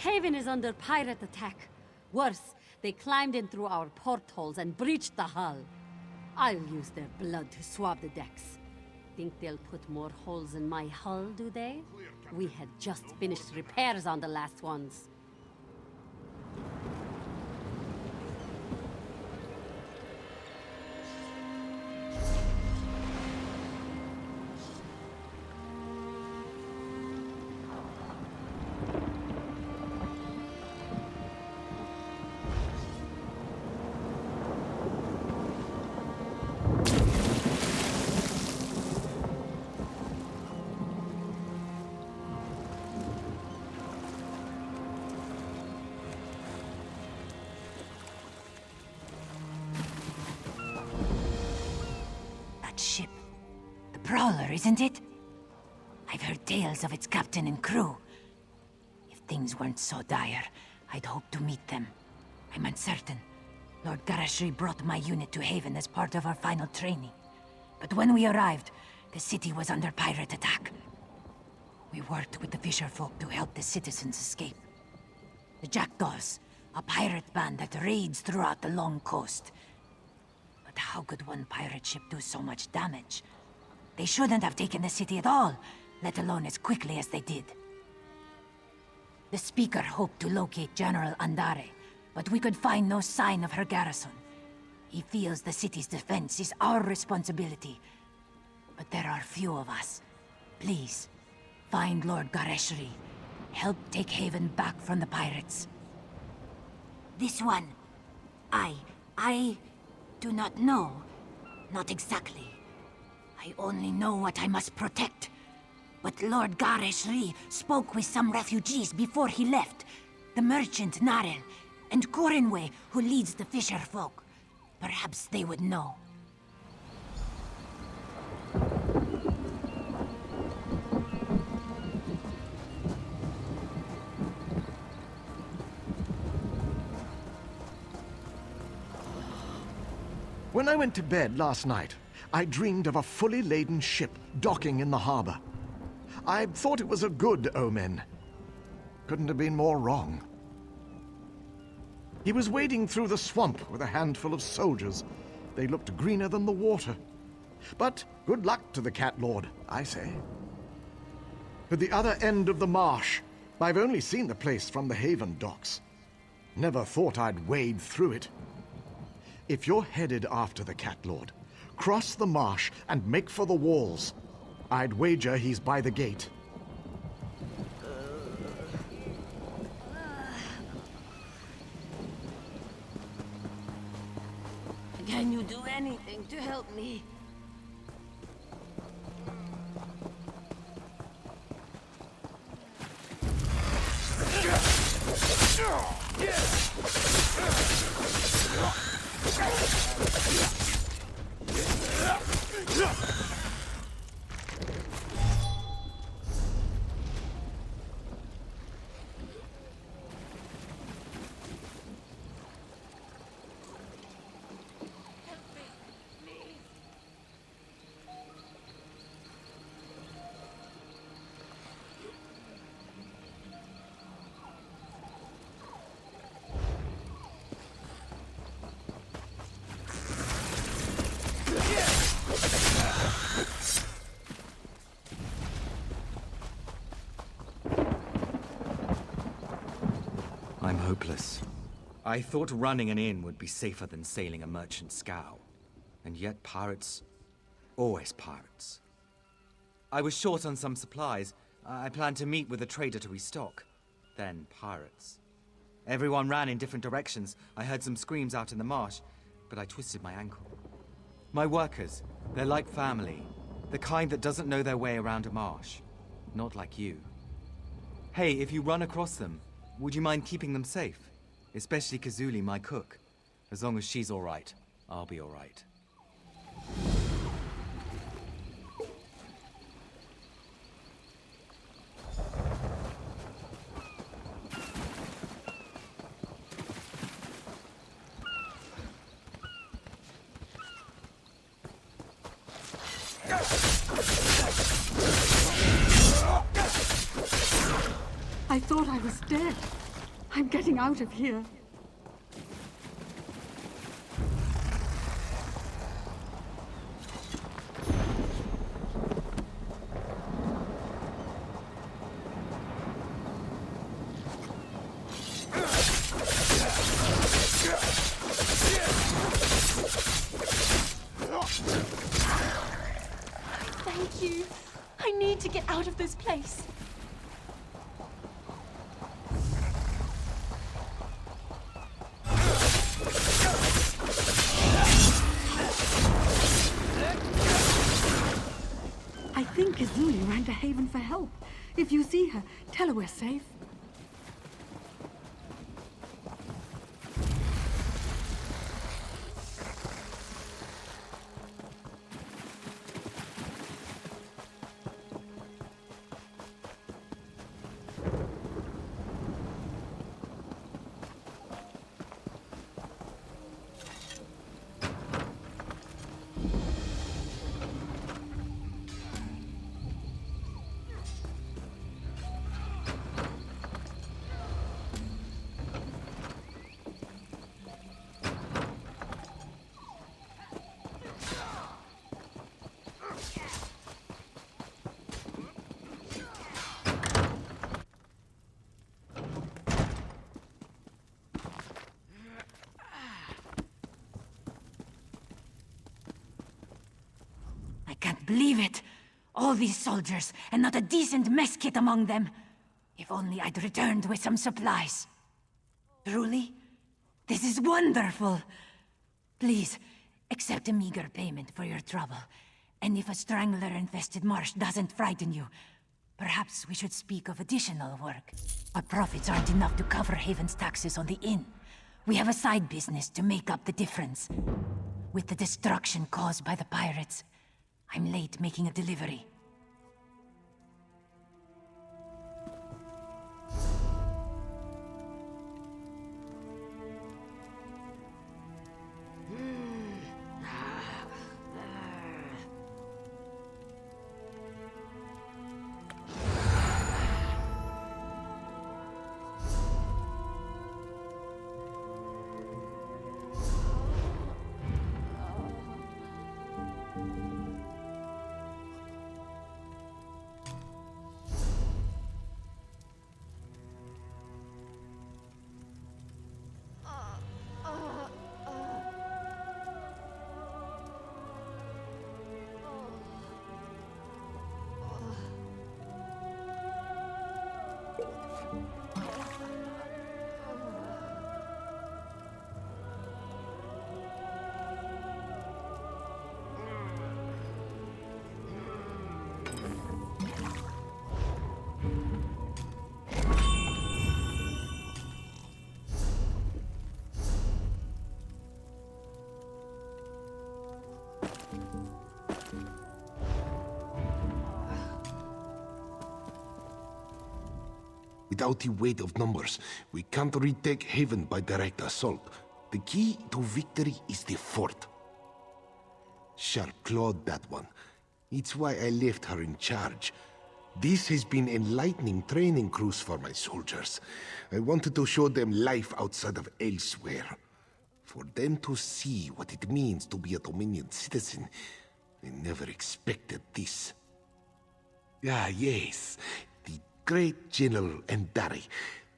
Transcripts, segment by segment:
Haven is under pirate attack. Worse, they climbed in through our portholes and breached the hull. I'll use their blood to swab the decks. Think they'll put more holes in my hull, do they? We had just finished repairs on the last ones. Ship. The Prowler, isn't it? I've heard tales of its captain and crew. If things weren't so dire, I'd hope to meet them. I'm uncertain. Lord Garashri brought my unit to Haven as part of our final training. But when we arrived, the city was under pirate attack. We worked with the fisherfolk to help the citizens escape. The Jackdaws, a pirate band that raids throughout the long coast. But how could one pirate ship do so much damage? They shouldn't have taken the city at all, let alone as quickly as they did. The Speaker hoped to locate General Andare, but we could find no sign of her garrison. He feels the city's defense is our responsibility. But there are few of us. Please, find Lord Gareshri. Help take Haven back from the pirates. This one. I do not know. Not exactly. I only know what I must protect. But Lord Gareshri spoke with some refugees before he left. The merchant Narel, and Corinway, who leads the fisher folk. Perhaps they would know. When I went to bed last night, I dreamed of a fully laden ship docking in the harbor. I thought it was a good omen. Couldn't have been more wrong. He was wading through the swamp with a handful of soldiers. They looked greener than the water. But good luck to the Cat Lord, I say. At the other end of the marsh, I've only seen the place from the Haven docks. Never thought I'd wade through it. If you're headed after the Cat Lord, cross the marsh and make for the walls. I'd wager he's by the gate. Can you do anything to help me? I'm hopeless. I thought running an inn would be safer than sailing a merchant scow. And yet pirates... always pirates. I was short on some supplies. I planned to meet with a trader to restock. Then pirates. Everyone ran in different directions. I heard some screams out in the marsh, but I twisted my ankle. My workers, they're like family. The kind that doesn't know their way around a marsh. Not like you. Hey, if you run across them, would you mind keeping them safe? Especially Kazuli, my cook. As long as she's all right, I'll be all right. I thought I was dead. I'm getting out of here. Thank you. I need to get out of this place. I think Kazuli ran to Haven for help. If you see her, tell her we're safe. I can't believe it. All these soldiers, and not a decent mess kit among them. If only I'd returned with some supplies. Truly? This is wonderful. Please, accept a meager payment for your trouble. And if a strangler-infested marsh doesn't frighten you, perhaps we should speak of additional work. Our profits aren't enough to cover Haven's taxes on the inn. We have a side business to make up the difference. With the destruction caused by the pirates, I'm late making a delivery. Without the weight of numbers, we can't retake Haven by direct assault. The key to victory is the fort. Sharp clawed, that one. It's why I left her in charge. This has been enlightening training cruise for my soldiers. I wanted to show them life outside of elsewhere. For them to see what it means to be a Dominion citizen. I never expected this. Ah, yes. Great General Endari.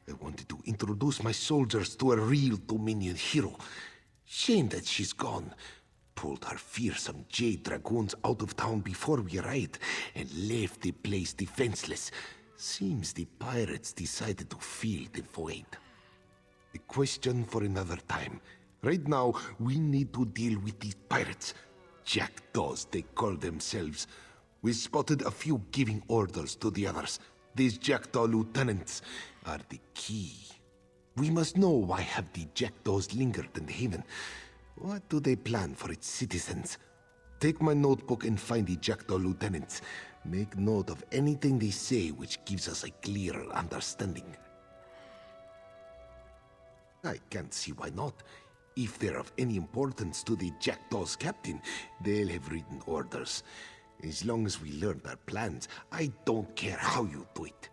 I wanted to introduce my soldiers to a real Dominion hero. Shame that she's gone. Pulled her fearsome Jade Dragoons out of town before we arrived, and left the place defenseless. Seems the pirates decided to fill the void. A question for another time. Right now, we need to deal with these pirates. Jackdaws, they call themselves. We spotted a few giving orders to the others. These Jackdaw lieutenants are the key. We must know why have the Jackdaws lingered in Haven. What do they plan for its citizens? Take my notebook and find the Jackdaw lieutenants. Make note of anything they say which gives us a clearer understanding. I can't see why not. If they're of any importance to the Jackdaw's captain, they'll have written orders. As long as we learn their plans, I don't care how you do it.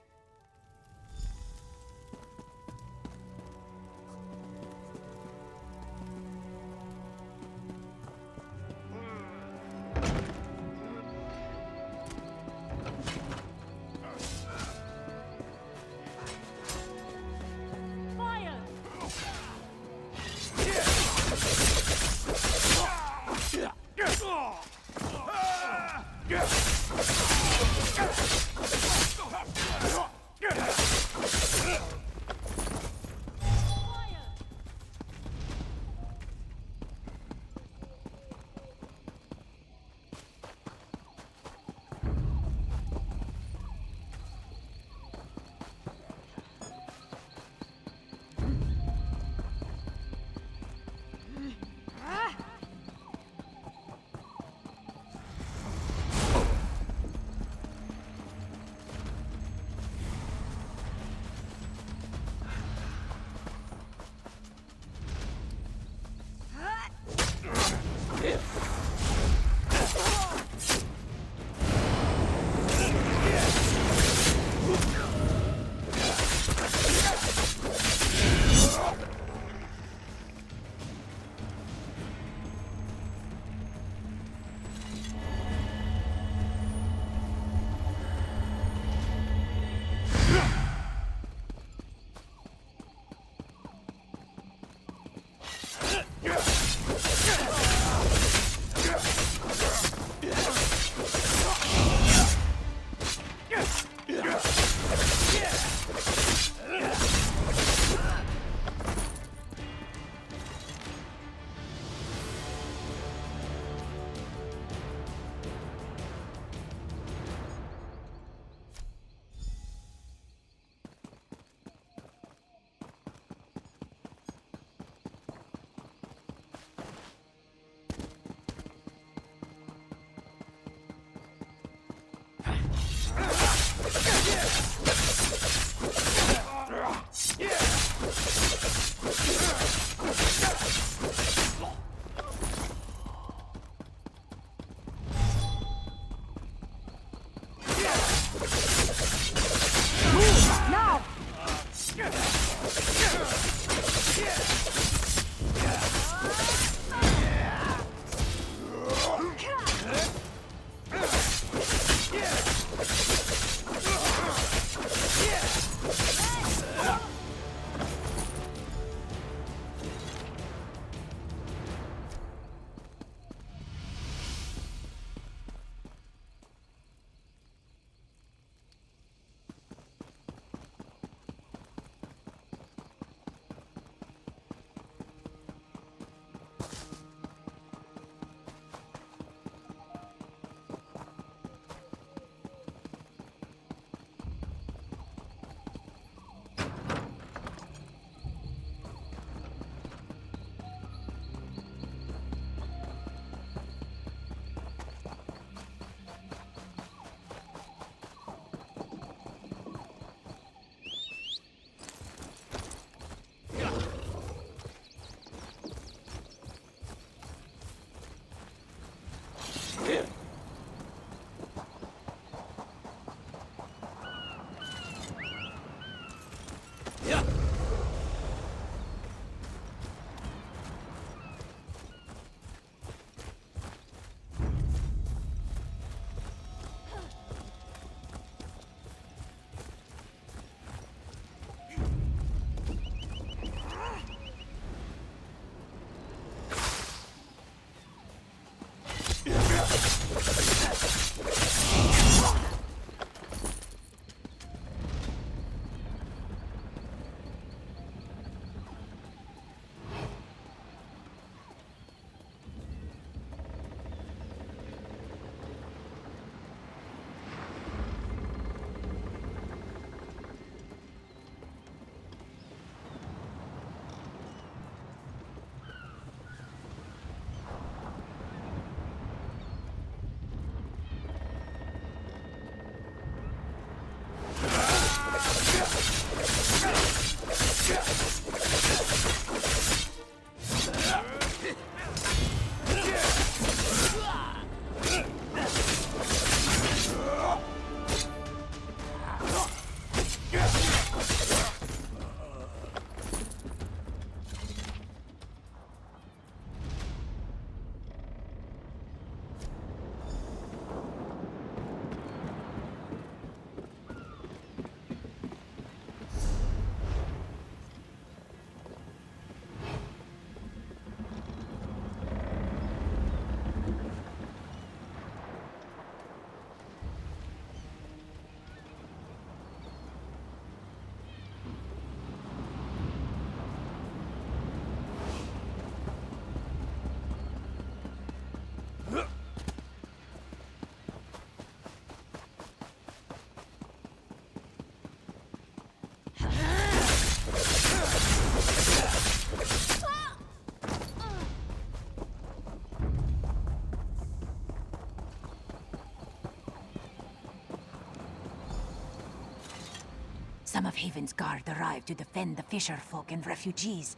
Some of Haven's guard arrived to defend the fisher folk and refugees.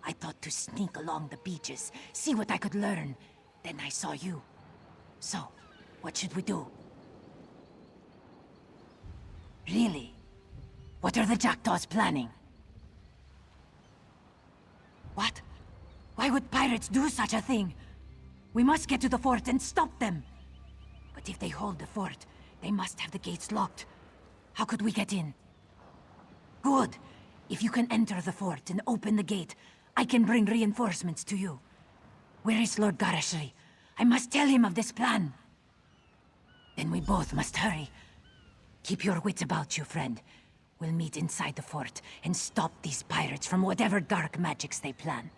I thought to sneak along the beaches, see what I could learn. Then I saw you. So, what should we do? Really? What are the Jackdaws planning? What? Why would pirates do such a thing? We must get to the fort and stop them. But if they hold the fort, they must have the gates locked. How could we get in? Good. If you can enter the fort and open the gate, I can bring reinforcements to you. Where is Lord Garashri? I must tell him of this plan. Then we both must hurry. Keep your wits about you, friend. We'll meet inside the fort and stop these pirates from whatever dark magics they plan.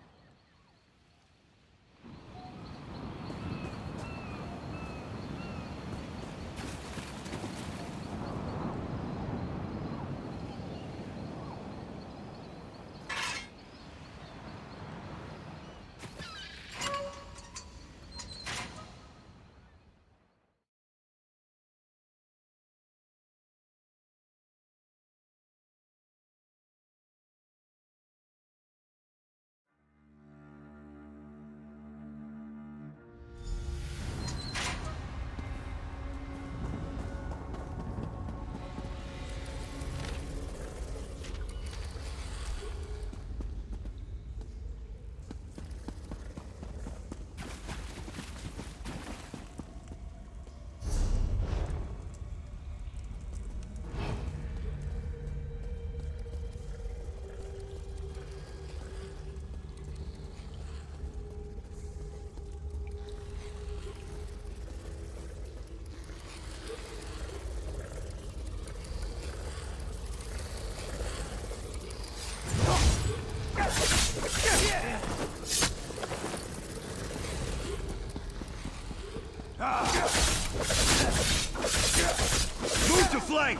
Move to flank!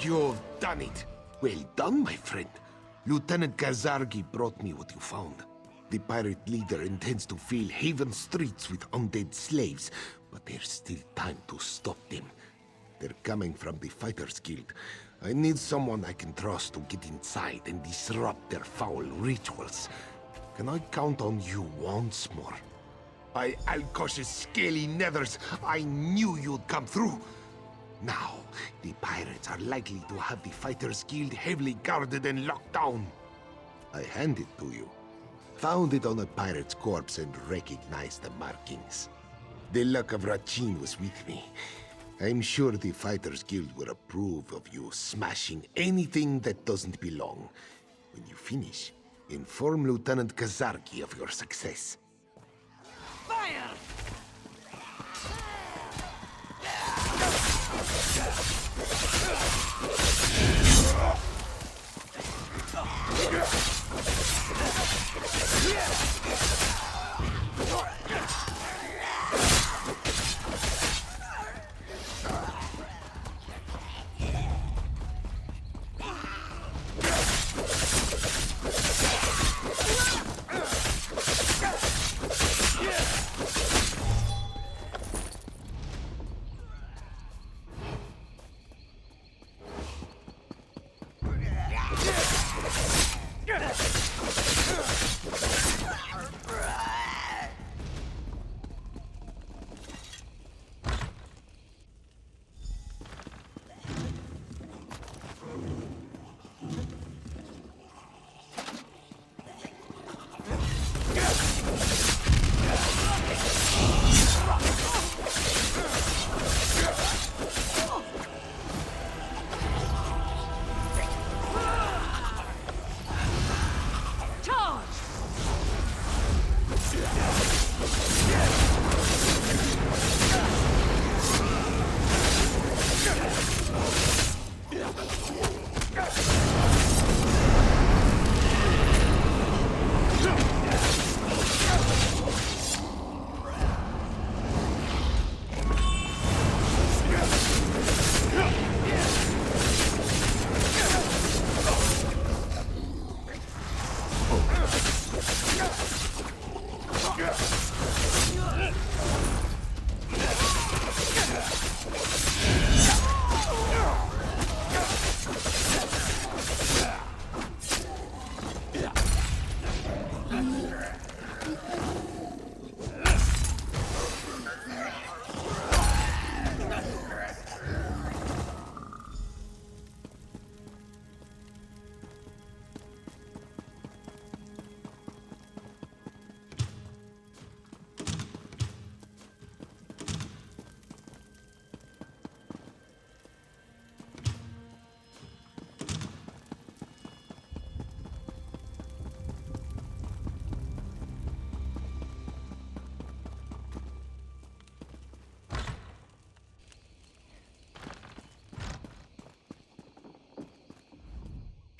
You've done it. Well done, my friend. Lieutenant Kazargi brought me what you found. The pirate leader intends to fill Haven streets with undead slaves, but there's still time to stop them. They're coming from the Fighters Guild. I need someone I can trust to get inside and disrupt their foul rituals. Can I count on you once more? By Alkosh's scaly nethers, I knew you'd come through. Now, the pirates are likely to have the Fighters Guild heavily guarded and locked down. I hand it to you. Found it on a pirate's corpse and recognized the markings. The luck of Rachin was with me. I'm sure the Fighters Guild will approve of you smashing anything that doesn't belong. When you finish, inform Lieutenant Kazargi of your success. Fire!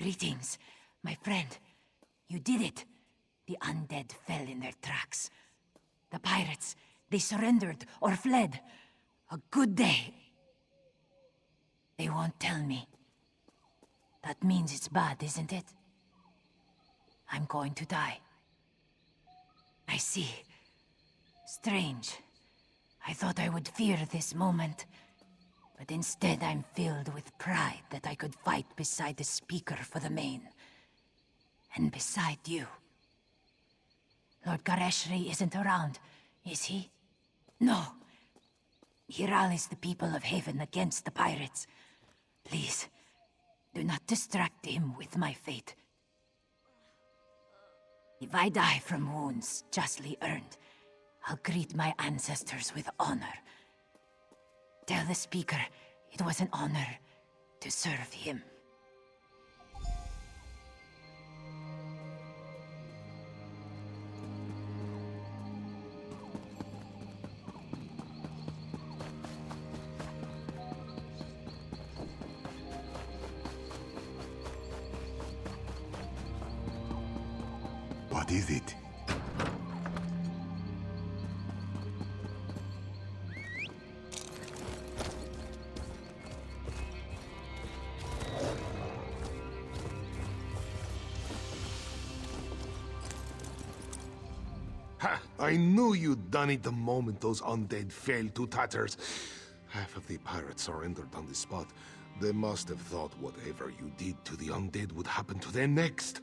Greetings, my friend. You did it. The undead fell in their tracks. The pirates, they surrendered or fled. A good day. They won't tell me. That means it's bad, isn't it? I'm going to die. I see. Strange. I thought I would fear this moment. But instead I'm filled with pride that I could fight beside the speaker for the Main. And beside you. Lord Gareshri isn't around, is he? No. He rallies the people of Haven against the pirates. Please, do not distract him with my fate. If I die from wounds justly earned, I'll greet my ancestors with honor. Tell the speaker it was an honor to serve him. What What is it? Ha! I knew you'd done it the moment those undead fell to tatters. Half of the pirates surrendered on the spot. They must have thought whatever you did to the undead would happen to them next.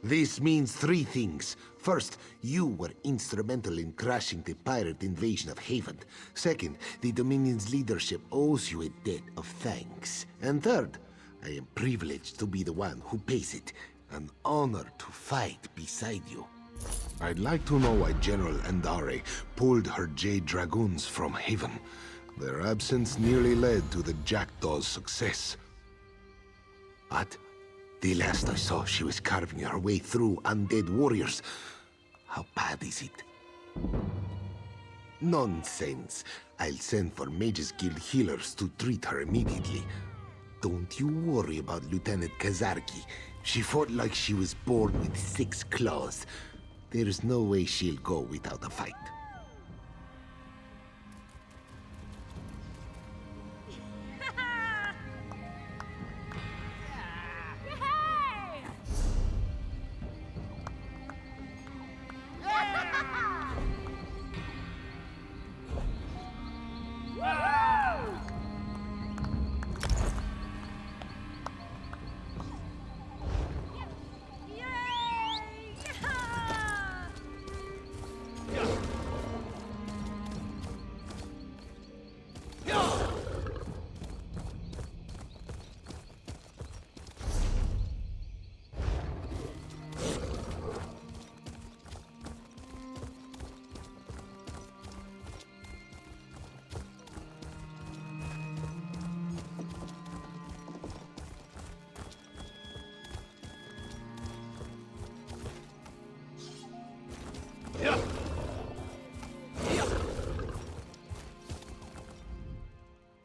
This means three things. First, you were instrumental in crashing the pirate invasion of Haven. Second, the Dominion's leadership owes you a debt of thanks. And third, I am privileged to be the one who pays it. An honor to fight beside you. I'd like to know why General Andare pulled her Jade Dragoons from Haven. Their absence nearly led to the Jackdaw's success. What? The last I saw, she was carving her way through undead warriors. How bad is it? Nonsense. I'll send for Mages Guild healers to treat her immediately. Don't you worry about Lieutenant Kazarki. She fought like she was born with 6 claws. There's no way she'll go without a fight.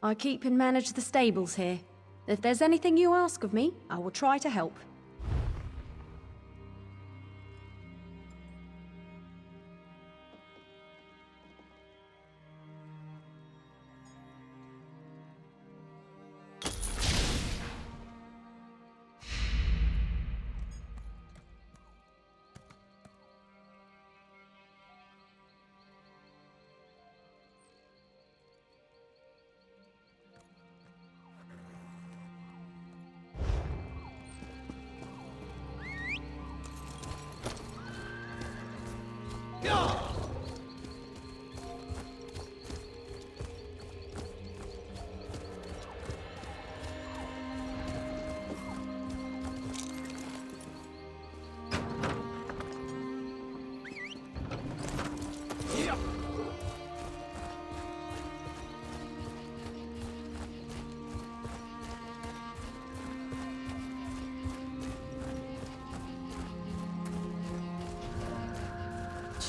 I keep and manage the stables here. If there's anything you ask of me, I will try to help.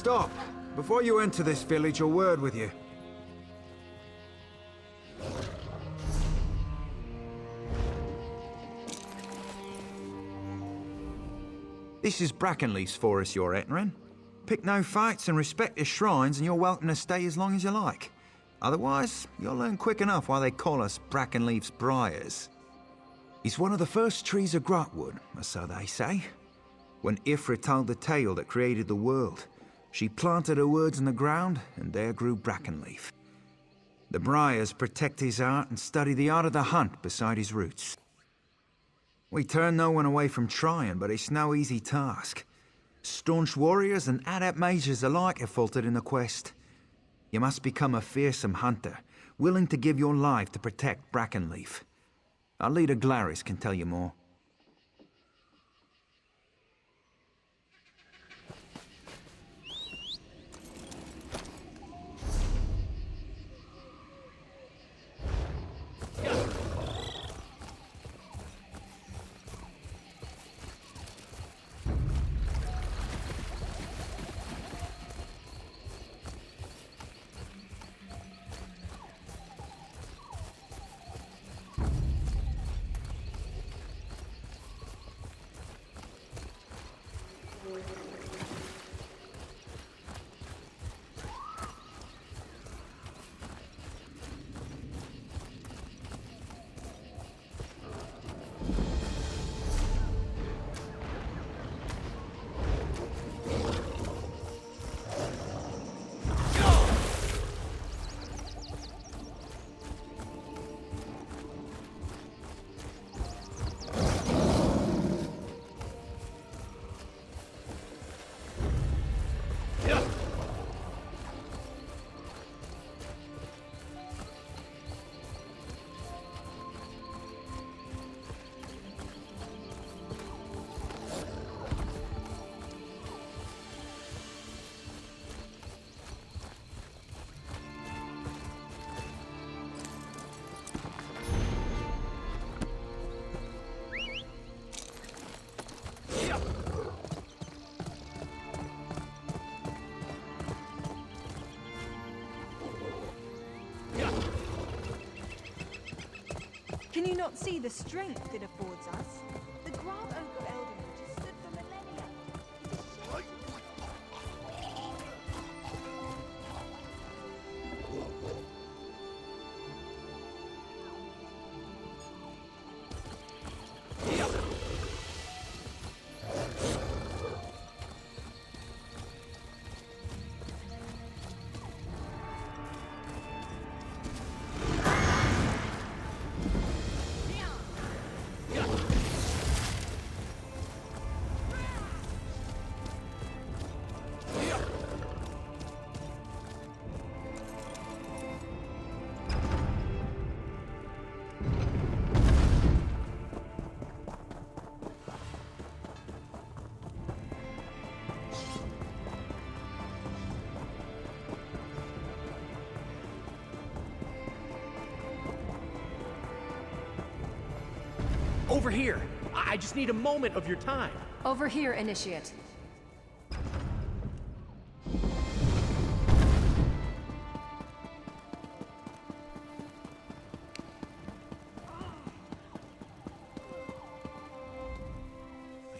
Stop! Before you enter this village, a word with you. This is Brackenleaf's forest you're entering. Pick no fights and respect the shrines and you're welcome to stay as long as you like. Otherwise, you'll learn quick enough why they call us Brackenleaf's Briars. It's one of the first trees of Grahtwood, or so they say. When Ifrit told the tale that created the world, she planted her words in the ground, and there grew Brackenleaf. The Briars protect his art and study the art of the hunt beside his roots. We turn no one away from trying, but it's no easy task. Staunch warriors and adept mages alike have faltered in the quest. You must become a fearsome hunter, willing to give your life to protect Brackenleaf. Our leader Glaris can tell you more. not see the strength it affords us? The Grand Oak of Eldenwood has stood for millennia. It is shame Over here! I just need a moment of your time. Over here, Initiate.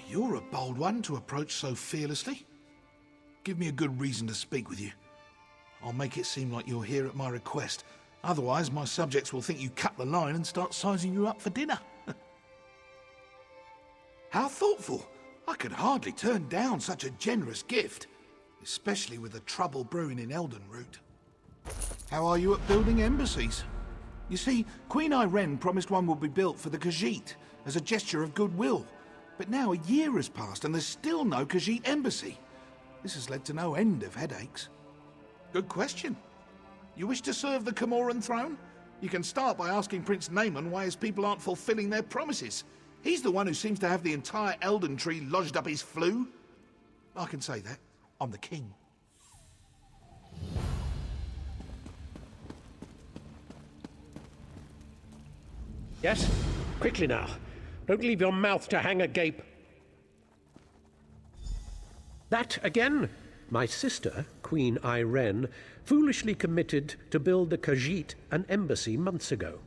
You're a bold one to approach so fearlessly. Give me a good reason to speak with you. I'll make it seem like you're here at my request. Otherwise, my subjects will think you cut the line and start sizing you up for dinner. How thoughtful! I could hardly turn down such a generous gift, especially with the trouble brewing in Eldenroot. How are you at building embassies? You see, Queen Irene promised one would be built for the Khajiit as a gesture of goodwill. But now a year has passed and there's still no Khajiit embassy. This has led to no end of headaches. Good question. You wish to serve the Comoran throne? You can start by asking Prince Naaman why his people aren't fulfilling their promises. He's the one who seems to have the entire Elden Tree lodged up his flue. I can say that. I'm the king. Yes? Quickly now. Don't leave your mouth to hang agape. That again? My sister, Queen Irene, foolishly committed to build the Khajiit an embassy months ago.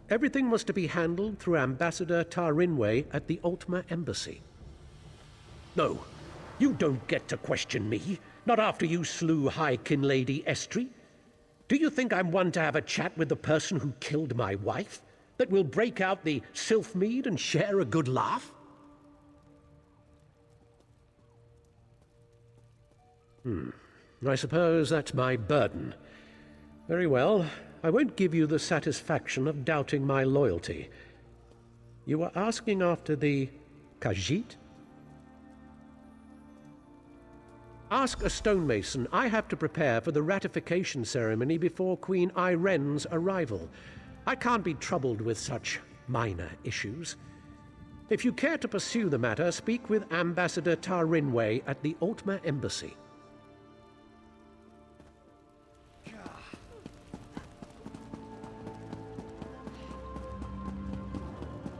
Everything was to be handled through Ambassador Tarinwe at the Altmer Embassy. No, you don't get to question me, not after you slew High Kin Lady Estri. Do you think I'm one to have a chat with the person who killed my wife? That will break out the Sylphmead and share a good laugh? I suppose that's my burden. Very well, I won't give you the satisfaction of doubting my loyalty. You were asking after the Khajiit? Ask a stonemason. I have to prepare for the ratification ceremony before Queen Irene's arrival. I can't be troubled with such minor issues. If you care to pursue the matter, speak with Ambassador Tarinwe at the Altmer Embassy.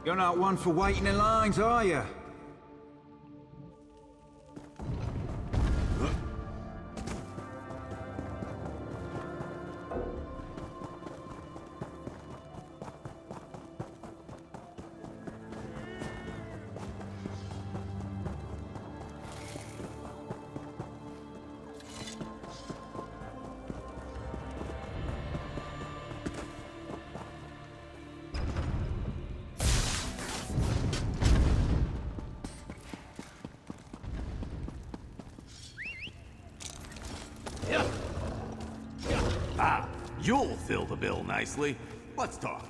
You're not one for waiting in lines, are you? You'll fill the bill nicely. Let's talk.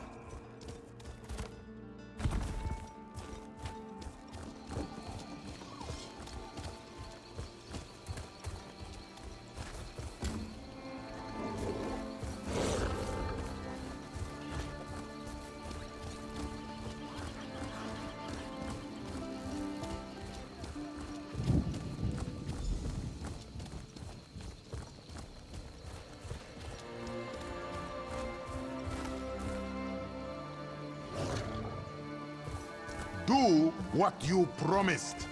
Do what you promised.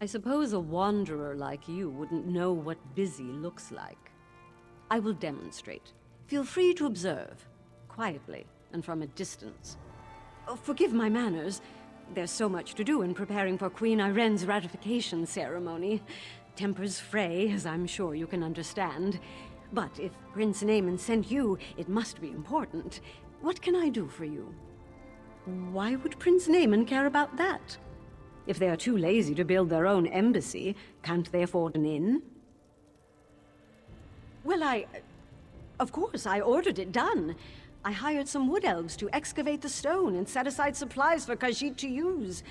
I suppose a wanderer like you wouldn't know what busy looks like. I will demonstrate. Feel free to observe, quietly and from a distance. Oh, forgive my manners. There's so much to do in preparing for Queen Irene's ratification ceremony. Tempers fray, as I'm sure you can understand. But if Prince Naaman sent you, it must be important. What can I do for you? Why would Prince Naaman care about that? If they are too lazy to build their own embassy, can't they afford an inn? Well, of course, I ordered it done. I hired some wood elves to excavate the stone and set aside supplies for Khajiit to use.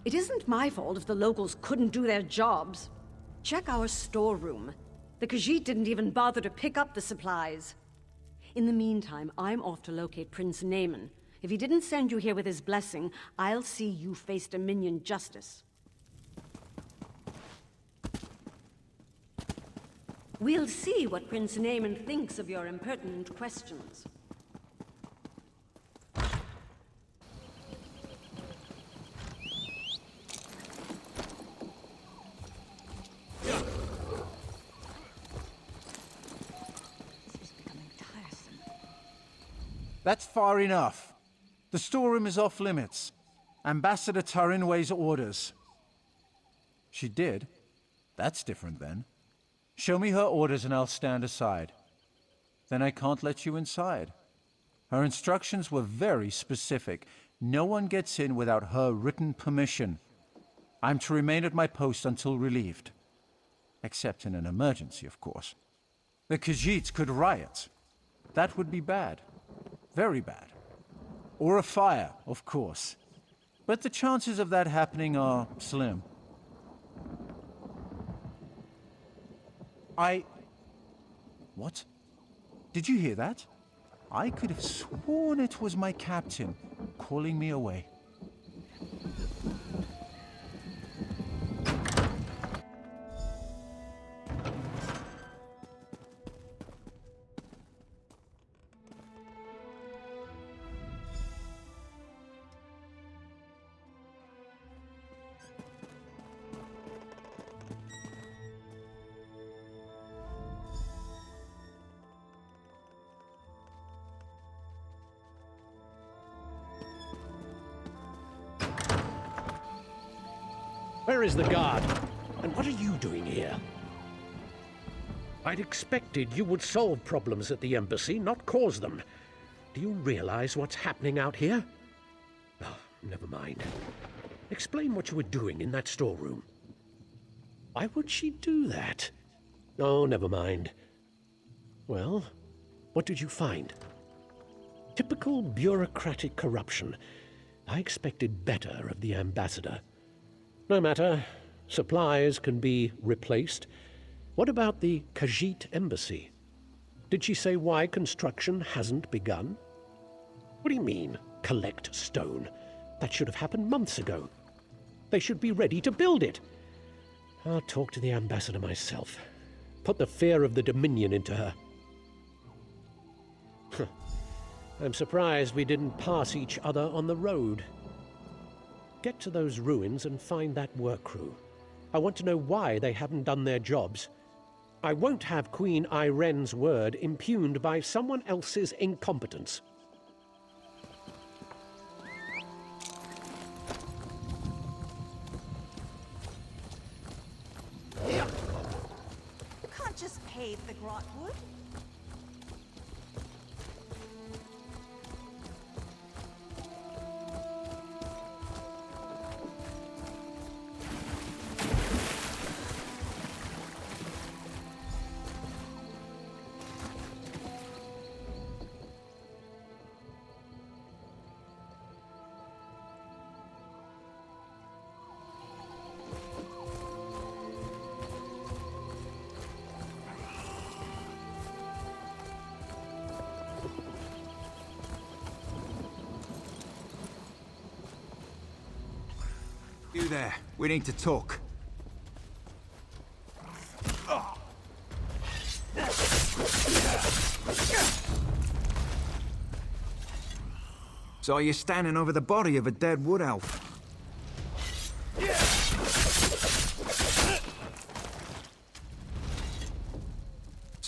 It isn't my fault if the locals couldn't do their jobs. Check our storeroom. The Khajiit didn't even bother to pick up the supplies. In the meantime, I'm off to locate Prince Naaman. If he didn't send you here with his blessing, I'll see you face Dominion justice. We'll see what Prince Naaman thinks of your impertinent questions. That's far enough. The storeroom is off limits. Ambassador Tarin weighs orders. She did? That's different then. Show me her orders and I'll stand aside. Then I can't let you inside. Her instructions were very specific. No one gets in without her written permission. I'm to remain at my post until relieved. Except in an emergency, of course. The Khajiits could riot. That would be bad. Very bad. Or a fire, of course. But the chances of that happening are slim. What? Did you hear that? I could have sworn it was my captain calling me away. Where is the guard? And what are you doing here? I'd expected you would solve problems at the embassy, not cause them. Do you realize what's happening out here? Oh, never mind. Explain what you were doing in that storeroom. Why would she do that? Oh, never mind. Well, what did you find? Typical bureaucratic corruption. I expected better of the ambassador. No matter. Supplies can be replaced. What about the Khajiit embassy? Did she say why construction hasn't begun? What do you mean, collect stone? That should have happened months ago. They should be ready to build it. I'll talk to the ambassador myself. Put the fear of the Dominion into her. I'm surprised we didn't pass each other on the road. Get to those ruins and find that work crew. I want to know why they haven't done their jobs. I won't have Queen Irene's word impugned by someone else's incompetence. You can't just pave the Grahtwood. You there. We need to talk. Saw you standing over the body of a dead wood elf.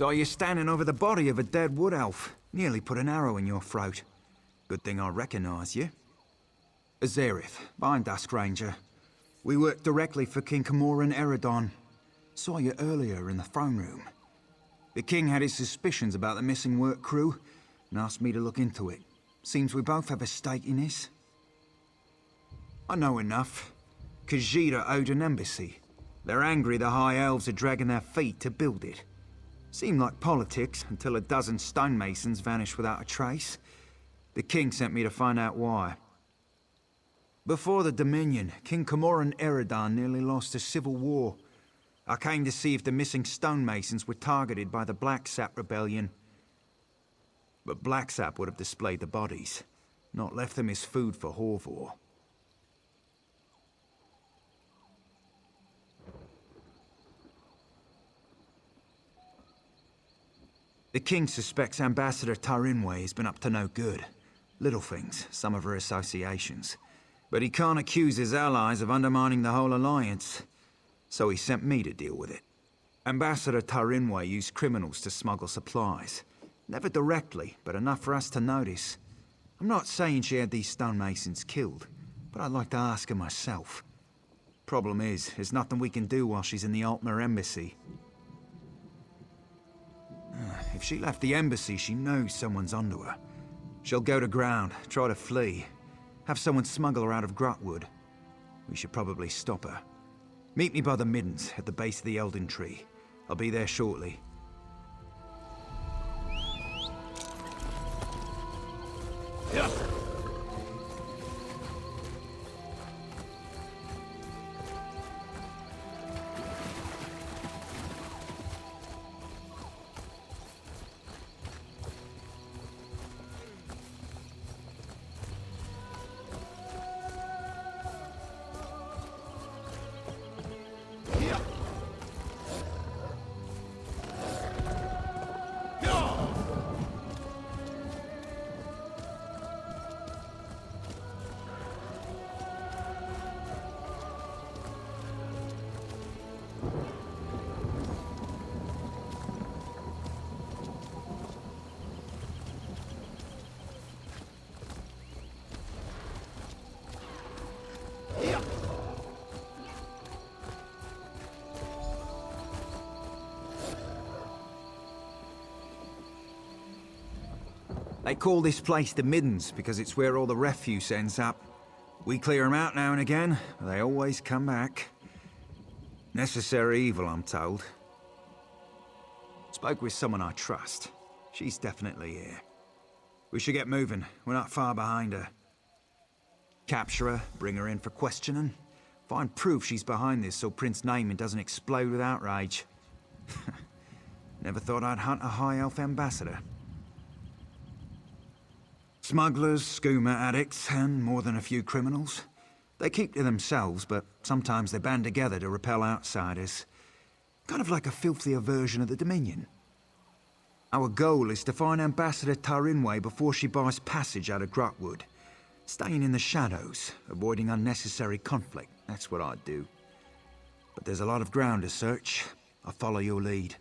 Saw you standing over the body of a dead wood elf. Nearly put an arrow in your throat. Good thing I recognize you. Azerith, Bind Dusk Ranger. We work directly for King Camoran Eredon. Saw you earlier in the throne room. The king had his suspicions about the missing work crew and asked me to look into it. Seems we both have a stake in this. I know enough. Khajiit owed an embassy. They're angry the High Elves are dragging their feet to build it. Seemed like politics until a dozen stonemasons vanished without a trace. The king sent me to find out why. Before the Dominion, King Camoran Eredon nearly lost a civil war. I came to see if the missing stonemasons were targeted by the Blacksap Rebellion. But Blacksap would have displayed the bodies, not left them as food for Horvor. The king suspects Ambassador Tarinway has been up to no good. Little things, some of her associations. But he can't accuse his allies of undermining the whole alliance. So he sent me to deal with it. Ambassador Tarinway used criminals to smuggle supplies. Never directly, but enough for us to notice. I'm not saying she had these stonemasons killed, but I'd like to ask her myself. Problem is, there's nothing we can do while she's in the Aldmeri embassy. If she left the embassy, she knows someone's onto her. She'll go to ground, try to flee. Have someone smuggle her out of Grahtwood. We should probably stop her. Meet me by the Middens, at the base of the Elden Tree. I'll be there shortly. Yeah. They call this place the Middens because it's where all the refuse ends up. We clear them out now and again, but they always come back. Necessary evil, I'm told. Spoke with someone I trust. She's definitely here. We should get moving. We're not far behind her. Capture her, bring her in for questioning. Find proof she's behind this so Prince Naaman doesn't explode with outrage. Never thought I'd hunt a High Elf ambassador. Smugglers, skooma addicts, and more than a few criminals. They keep to themselves, but sometimes they band together to repel outsiders. Kind of like a filthier version of the Dominion. Our goal is to find Ambassador Tarinway before she buys passage out of Grahtwood. Staying in the shadows, avoiding unnecessary conflict. That's what I'd do. But there's a lot of ground to search. I'll follow your lead.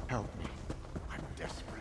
Help me. I'm desperate.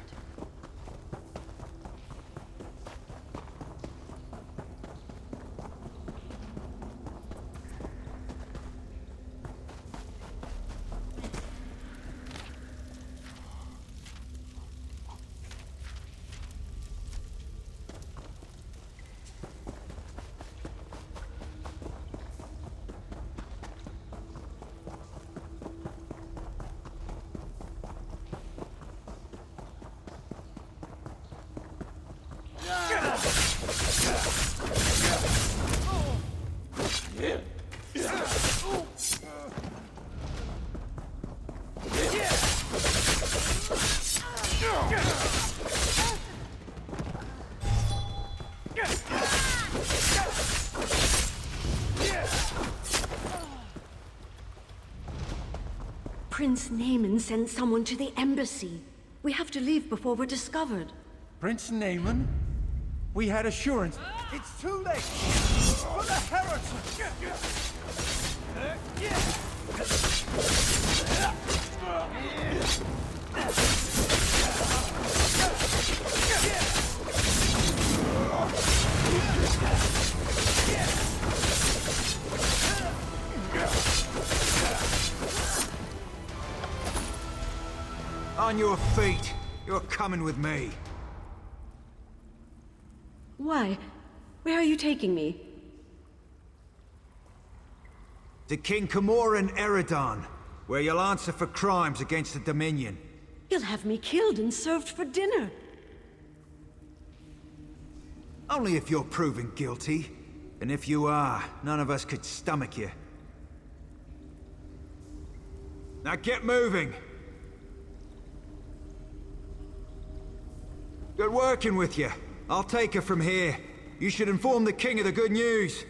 Prince Naaman sent someone to the embassy. We have to leave before we're discovered. Prince Naaman? We had assurance. It's too late! For the heretics! On your feet. You're coming with me. Why? Where are you taking me? To King Camor and Eredon, where you'll answer for crimes against the Dominion. You'll have me killed and served for dinner. Only if you're proven guilty. And if you are, none of us could stomach you. Now get moving! Good working with you. I'll take her from here. You should inform the king of the good news.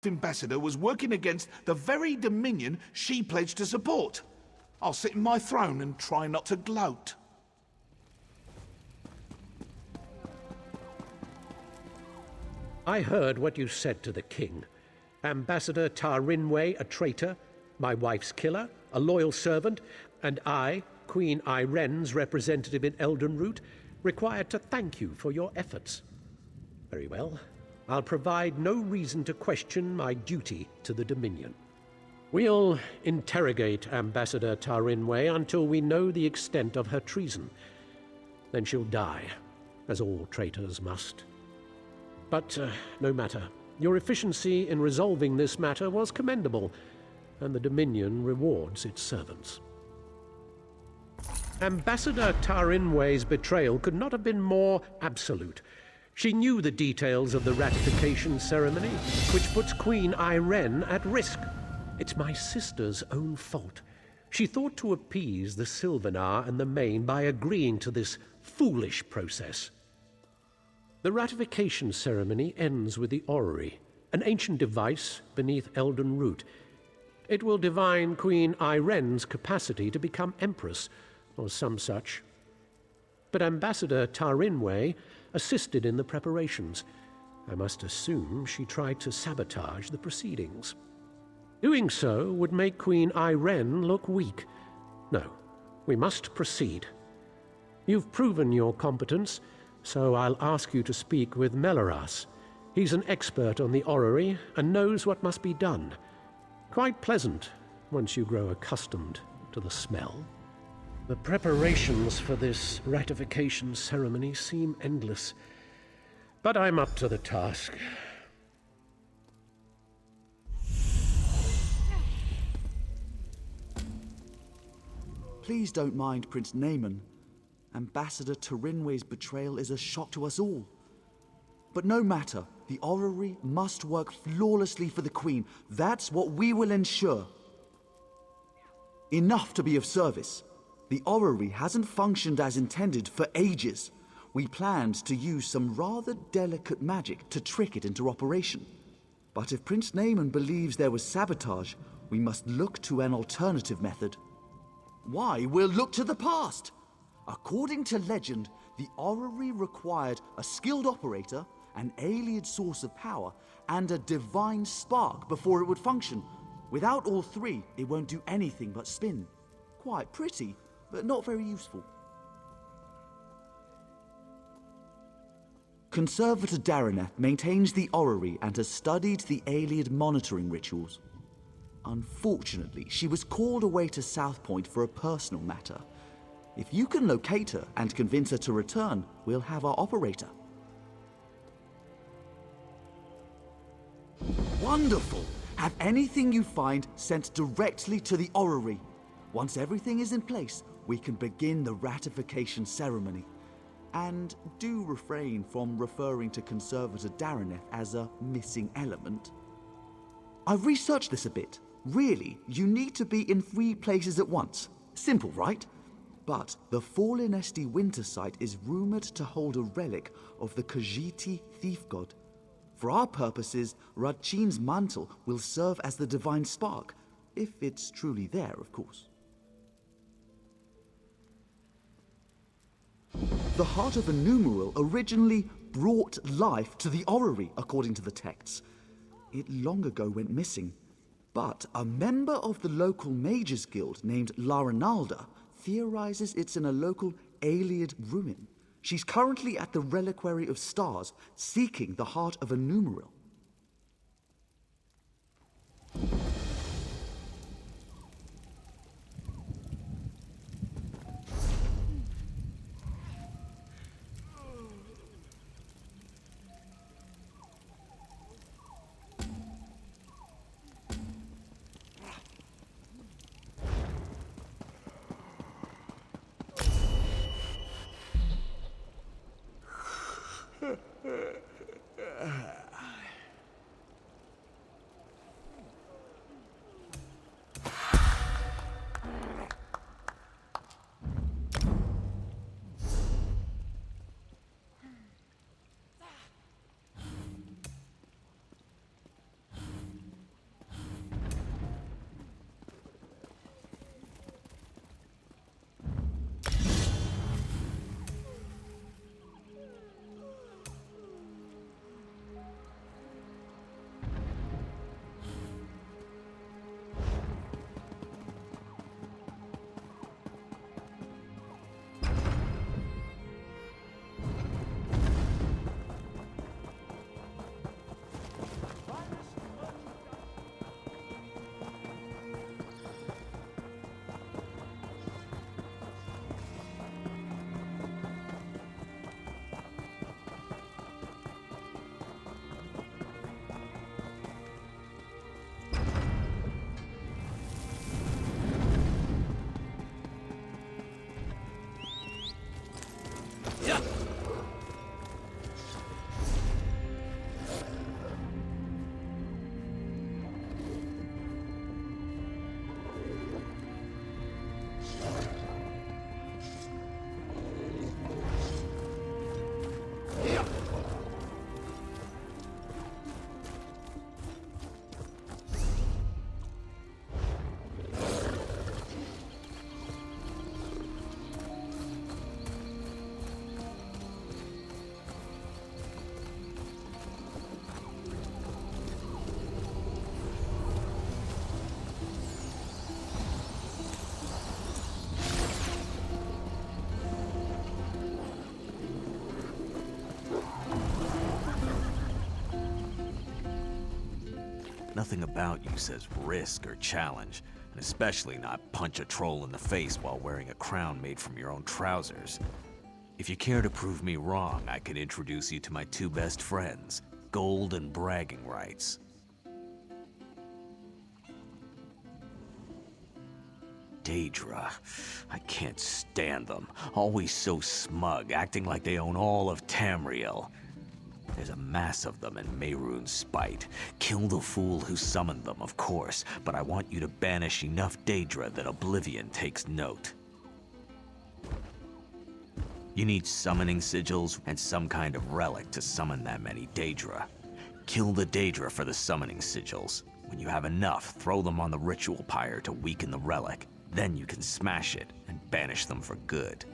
Ambassador was working against the very Dominion she pledged to support. I'll sit in my throne and try not to gloat. I heard what you said to the king. Ambassador Tarinway a traitor, my wife's killer, a loyal servant, and I, Queen Iren's representative in Eldenroot, required to thank you for your efforts. Very well. I'll provide no reason to question my duty to the Dominion. We'll interrogate Ambassador Tarinway until we know the extent of her treason. Then she'll die, as all traitors must. But no matter. Your efficiency in resolving this matter was commendable, and the Dominion rewards its servants. Ambassador Tarinway's betrayal could not have been more absolute. She knew the details of the ratification ceremony, which puts Queen Iren at risk. It's my sister's own fault. She thought to appease the Sylvanar and the Main by agreeing to this foolish process. The ratification ceremony ends with the orrery, an ancient device beneath Eldenroot. It will divine Queen Iren's capacity to become Empress, or some such. but Ambassador Tarinway assisted in the preparations. I must assume she tried to sabotage the proceedings. Doing so would make Queen Irene look weak. No, we must proceed. You've proven your competence, so I'll ask you to speak with Melaras. He's an expert on the orrery and knows what must be done. Quite pleasant once you grow accustomed to the smell. The preparations for this ratification ceremony seem endless, but I'm up to the task. Please don't mind Prince Naaman. Ambassador Tarinway's betrayal is a shock to us all. But no matter, the orrery must work flawlessly for the Queen. That's what we will ensure. Enough to be of service. The orrery hasn't functioned as intended for ages. We planned to use some rather delicate magic to trick it into operation. But if Prince Naaman believes there was sabotage, we must look to an alternative method. Why, we'll look to the past. According to legend, the orrery required a skilled operator, an alien source of power, and a divine spark before it would function. Without all three, it won't do anything but spin. Quite pretty, but not very useful. Conservator Daraneth maintains the orrery and has studied the alien monitoring rituals. Unfortunately, she was called away to South Point for a personal matter. If you can locate her and convince her to return, we'll have our operator. Wonderful! Have anything you find sent directly to the orrery. Once everything is in place, we can begin the ratification ceremony. And do refrain from referring to Conservator Daraneth as a missing element. I've researched this a bit. Really, you need to be in 3 places at once. Simple, right? But the Fallen Esti winter site is rumored to hold a relic of the Khajiiti thief god. For our purposes, Radchin's mantle will serve as the divine spark, if it's truly there, of course. The heart of a numeral originally brought life to the orrery, according to the texts. It long ago went missing, but a member of the local mages guild named Laranalda theorizes it's in a local Aeliad ruin. She's currently at the Reliquary of Stars, seeking the heart of a numeral. Nothing about you says risk or challenge, and especially not punch a troll in the face while wearing a crown made from your own trousers. If you care to prove me wrong, I could introduce you to my two best friends, Gold and Bragging Rights. Daedra. I can't stand them. Always so smug, acting like they own all of Tamriel. There's a mass of them in Mehrunes spite. Kill the fool who summoned them, of course, but I want you to banish enough Daedra that Oblivion takes note. You need summoning sigils and some kind of relic to summon that many Daedra. Kill the Daedra for the summoning sigils. When you have enough, throw them on the ritual pyre to weaken the relic. Then you can smash it and banish them for good.